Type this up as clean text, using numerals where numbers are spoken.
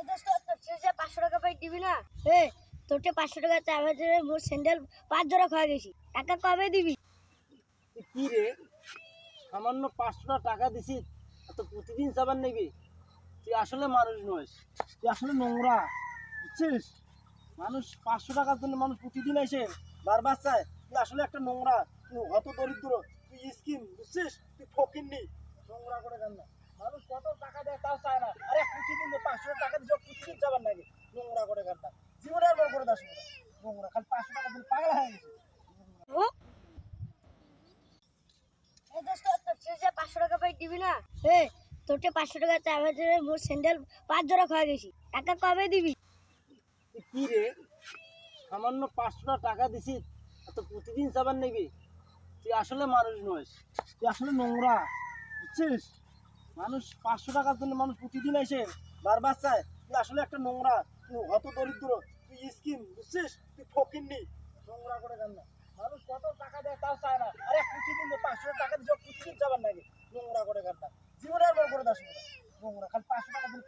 এই দোস্ত তোর যে 500 টাকা পাই দিবি না? তোরটে 500 টাকা চাবে যে মোর স্যান্ডেল 5 জোড়া খয়ে গেছি। টাকা কবে দিবি? কি রে, সামান্য 500 টাকা দিছি তো প্রতিদিন সাবান নেবি? তুই আসলে মানুষ নস, তুই আসলে নোংরা, বুঝছিস? মানুষ 500 টাকার জন্য মানুষ প্রতিদিন এসে বারবার চায়। তুই আসলে একটা নোংরা, তুই হত দরিদ্র, তুই স্কিম, বুঝছিস? তুই ফকিন্নি, নোংরা করে কেন না? মানুষ কত টাকা দেয় তাও চায় না। আরে প্রতিদিন 500 টাকা দিয়ে প্রতিদিন যাবার লাগে, নোংরা করে কেন না? জীবনে আর বড় করে দাস না, নোংরা খালি 500 টাকা দিলে পাগল হয়ে গেছে। এই দোস্ত তোর যে 500 টাকা পাই দিবি না? তোরটে 500 টাকা চাবে যে মোর স্যান্ডেল 5 জোড়া খয়ে গেছি। টাকা কবে দিবি? কি রে, সামান্য 500 টাকা দিছি তো প্রতিদিন সাবান নেবি? তুই আসলে মানুষ নস, তুই আসলে নোংরা, বুঝছিস? মানুষ 500 টাকার জন্য মানুষ প্রতিদিন এসে বারবার চায়। তুই আসলে একটা নোংরা, তুই হত দরিদ্র, তুই স্কিম, বুঝছিস? তুই ফকিন্নি, নোংরা করে কেন না? মানুষ কত টাকা দেয় তাও চায় না। আরে প্রতিদিন 500 টাকা দিয়ে প্রতিদিন যাবার লাগে, নোংরা করে কেন না? জীবনে আর বড় করে দাস না, নোংরা খালি 500 টাকা দিলে